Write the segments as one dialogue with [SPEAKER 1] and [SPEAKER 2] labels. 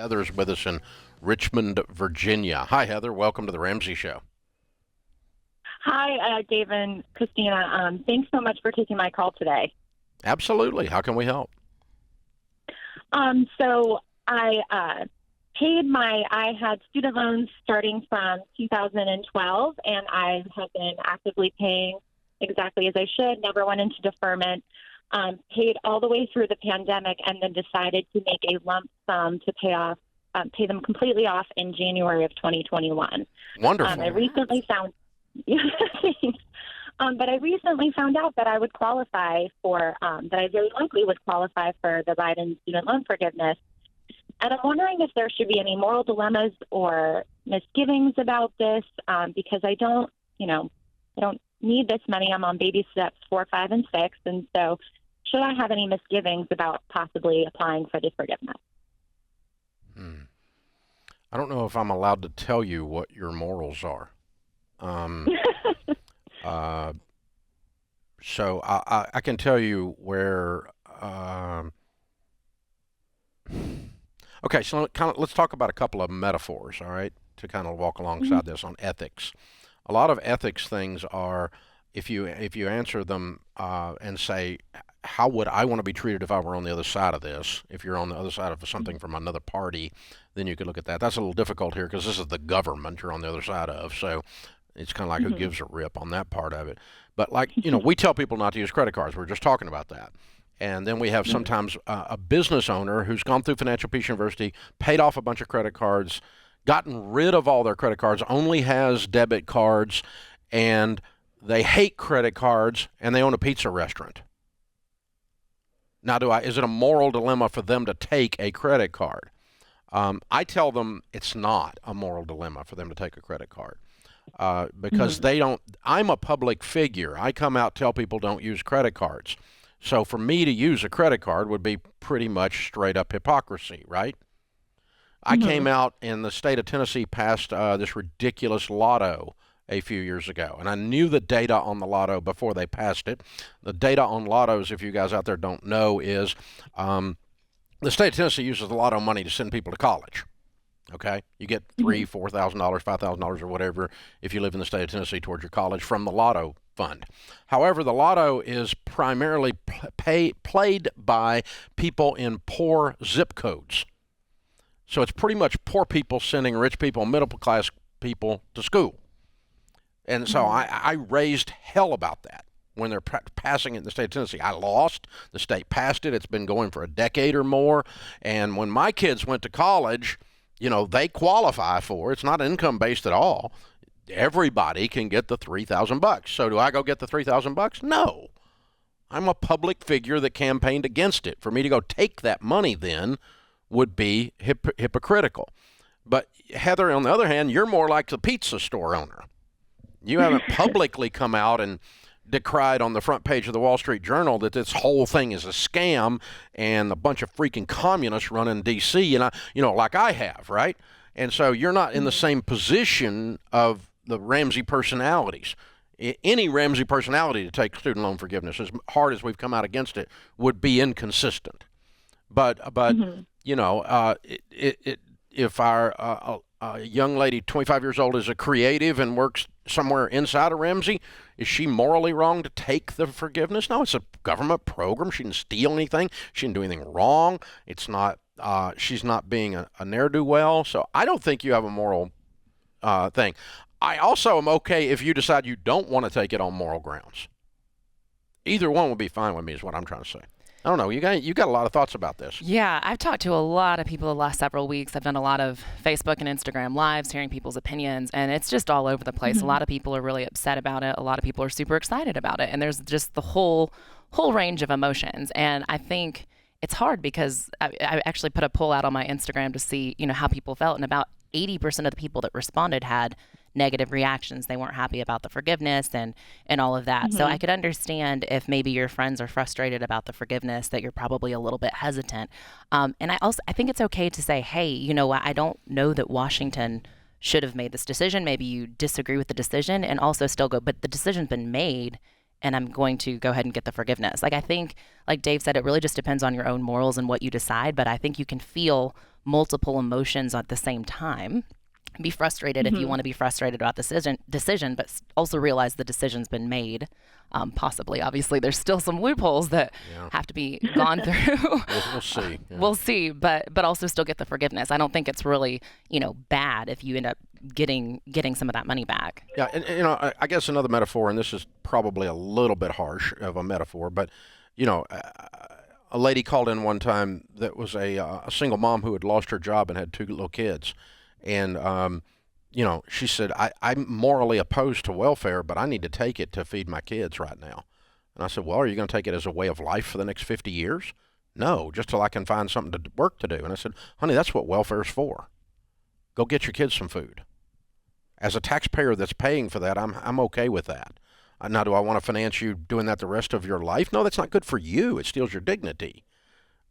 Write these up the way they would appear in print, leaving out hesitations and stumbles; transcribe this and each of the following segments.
[SPEAKER 1] Heather's with us in Richmond, Virginia. Hi, Heather. Welcome to the Ramsey Show.
[SPEAKER 2] Hi, Dave and Christina. Thanks so much for taking my call today.
[SPEAKER 1] Absolutely. How can we help?
[SPEAKER 2] So I I had student loans starting from 2012, and I have been actively paying exactly as I should, never went into deferment, paid all the way through the pandemic, and then decided to make a lump sum to pay them completely off in January of 2021.
[SPEAKER 1] Wonderful.
[SPEAKER 2] I recently found but I recently found out that I would qualify for, that I very likely would qualify for the Biden student loan forgiveness. And I'm wondering if there should be any moral dilemmas or misgivings about this, because I don't need this money. I'm on baby steps 4, 5, and 6. And so should I have any misgivings about possibly applying for the forgiveness?
[SPEAKER 1] I don't know if I'm allowed to tell you what your morals are. So I can tell you where. Okay, so let's talk about a couple of metaphors, all right, to kind of walk alongside this on ethics. A lot of ethics things are, if you answer them and say, how would I want to be treated if I were on the other side of this? If you're on the other side of something from another party, then you could look at that. That's a little difficult here because this is the government you're on the other side of, so it's kind of like who gives a rip on that part of it. But we tell people not to use credit cards. We're just talking about that. And then we have sometimes a business owner who's gone through Financial Peace University, paid off a bunch of credit cards, gotten rid of all their credit cards, only has debit cards, and they hate credit cards, and they own a pizza restaurant. Now, is it a moral dilemma for them to take a credit card? I tell them it's not a moral dilemma for them to take a credit card. Because they don't. I'm a public figure. I come out, tell people don't use credit cards. So for me to use a credit card would be pretty much straight up hypocrisy, right? I came out in the state of Tennessee passed this ridiculous lotto a few years ago, and I knew the data on the lotto before they passed it. The data on lottos, if you guys out there don't know, is the state of Tennessee uses the lotto money to send people to college. Okay, you get $3,000, $4,000, $5,000, or whatever if you live in the state of Tennessee towards your college from the lotto fund. However, the lotto is primarily played by people in poor zip codes. So it's pretty much poor people sending rich people, middle class people to school. And so I raised hell about that when they're passing it in the state of Tennessee. I lost. The state passed it. It's been going for a decade or more. And when my kids went to college, they qualify for it. It's not income-based at all. Everybody can get the $3,000. So do I go get the $3,000? No. I'm a public figure that campaigned against it. For me to go take that money then would be hypocritical. But Heather, on the other hand, you're more like the pizza store owner. You haven't publicly come out and decried on the front page of the Wall Street Journal that this whole thing is a scam and a bunch of freaking communists running D.C. and like I have, right? And so you're not in the same position of the Ramsey personalities. Any Ramsey personality to take student loan forgiveness, as hard as we've come out against it, would be inconsistent. But if our young lady, 25 years old, is a creative and works somewhere inside of Ramsey, is she morally wrong to take the forgiveness? No, it's a government program. She didn't steal anything. She didn't do anything wrong. It's not. She's not being a ne'er-do-well. So I don't think you have a moral thing. I also am okay if you decide you don't want to take it on moral grounds. Either one would be fine with me, is what I'm trying to say. I don't know. You got a lot of thoughts about this.
[SPEAKER 3] Yeah, I've talked to a lot of people the last several weeks. I've done a lot of Facebook and Instagram lives, hearing people's opinions, and it's just all over the place. A lot of people are really upset about it. A lot of people are super excited about it, and there's just the whole range of emotions. And I think it's hard because I actually put a poll out on my Instagram to see, how people felt, and about 80% of the people that responded had negative reactions. They weren't happy about the forgiveness and all of that. So I could understand if maybe your friends are frustrated about the forgiveness, that you're probably a little bit hesitant. And I think it's okay to say, hey, you know what, I don't know that Washington should have made this decision. Maybe you disagree with the decision, and also still go, but the decision's been made, and I'm going to go ahead and get the forgiveness. I think, like Dave said, it really just depends on your own morals and what you decide, but I think you can feel multiple emotions at the same time. Be frustrated if you want to be frustrated about the decision, but also realize the decision's been made. Possibly, obviously, there's still some loopholes that have to be gone through.
[SPEAKER 1] We'll see. Yeah.
[SPEAKER 3] We'll see, but also still get the forgiveness. I don't think it's really, bad if you end up getting some of that money back.
[SPEAKER 1] Yeah, and I guess another metaphor, and this is probably a little bit harsh of a metaphor, but a lady called in one time that was a single mom who had lost her job and had 2 little kids. And, she said, I'm morally opposed to welfare, but I need to take it to feed my kids right now. And I said, well, are you going to take it as a way of life for the next 50 years? No, just till I can find something to work to do. And I said, honey, that's what welfare's for. Go get your kids some food. As a taxpayer that's paying for that, I'm okay with that. Now, do I want to finance you doing that the rest of your life? No, that's not good for you. It steals your dignity.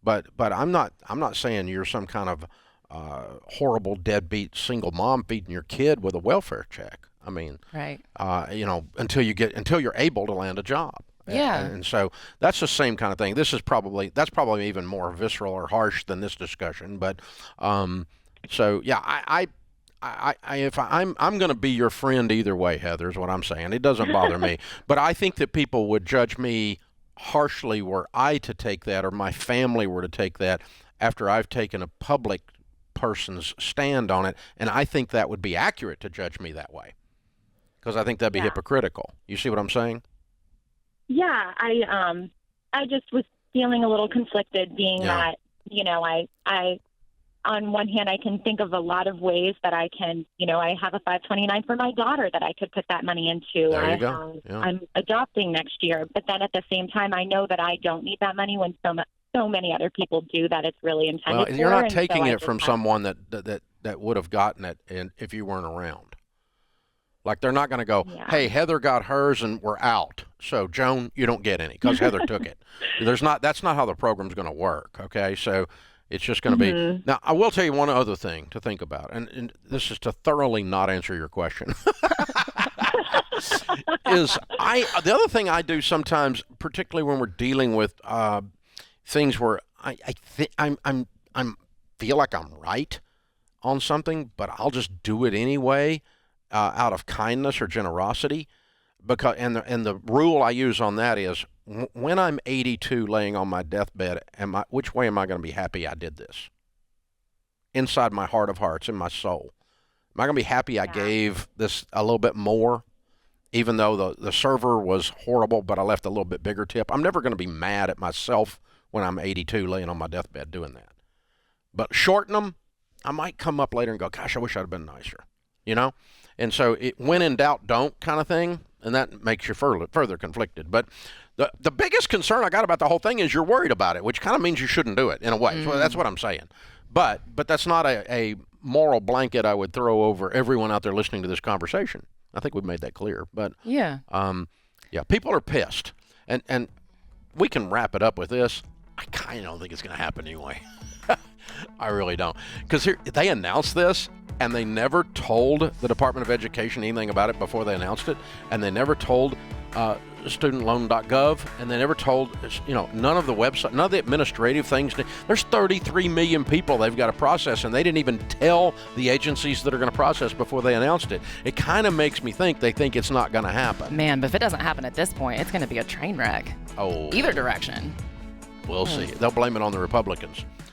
[SPEAKER 1] But I'm not saying you're some kind of horrible deadbeat single mom feeding your kid with a welfare check. I mean,
[SPEAKER 3] right.
[SPEAKER 1] Until you're able to land a job.
[SPEAKER 3] Yeah.
[SPEAKER 1] And so that's the same kind of thing. That's probably even more visceral or harsh than this discussion. But so yeah, I'm going to be your friend either way, Heather, is what I'm saying. It doesn't bother me. But I think that people would judge me harshly were I to take that, or my family were to take that after I've taken a public person's stand on it, and I think that would be accurate to judge me that way, because I think that'd be hypocritical. You see what I'm saying?
[SPEAKER 2] Yeah, I just was feeling a little conflicted, being that I on one hand I can think of a lot of ways that I can, I have a 529 for my daughter that I could put that money into.
[SPEAKER 1] There you go. Yeah.
[SPEAKER 2] I'm adopting next year, but then at the same time I know that I don't need that money when so many other people do, that it's really intended for.
[SPEAKER 1] You're not taking it from someone that would have gotten it if you weren't around. Like, they're not going to go, hey, Heather got hers and we're out, so Joan, you don't get any because Heather took it. That's not how the program's going to work, okay? So it's just going to be. Now, I will tell you one other thing to think about, and this is to thoroughly not answer your question. The other thing I do sometimes, particularly when we're dealing with things where I feel like I'm right on something, but I'll just do it anyway out of kindness or generosity. Because and the rule I use on that is when I'm 82, laying on my deathbed, which way am I going to be happy I did this? Inside my heart of hearts, in my soul, am I going to be happy I gave this a little bit more? Even though the server was horrible, but I left a little bit bigger tip. I'm never going to be mad at myself when I'm 82 laying on my deathbed doing that. But shorten them, I might come up later and go, gosh, I wish I'd have been nicer, And so when in doubt, don't kind of thing, and that makes you further conflicted. But the biggest concern I got about the whole thing is you're worried about it, which kind of means you shouldn't do it in a way. So that's what I'm saying. But that's not a moral blanket I would throw over everyone out there listening to this conversation. I think we've made that clear. But people are pissed. And we can wrap it up with this. I kind of don't think it's going to happen anyway. I really don't. Because they announced this, and they never told the Department of Education anything about it before they announced it, and they never told studentloan.gov, and they never told, none of the website, none of the administrative things. There's 33 million people they've got to process, and they didn't even tell the agencies that are going to process before they announced it. It kind of makes me think they think it's not going to happen.
[SPEAKER 3] Man, but if it doesn't happen at this point, it's going to be a train wreck.
[SPEAKER 1] Oh.
[SPEAKER 3] Either direction.
[SPEAKER 1] We'll see. They'll blame it on the Republicans.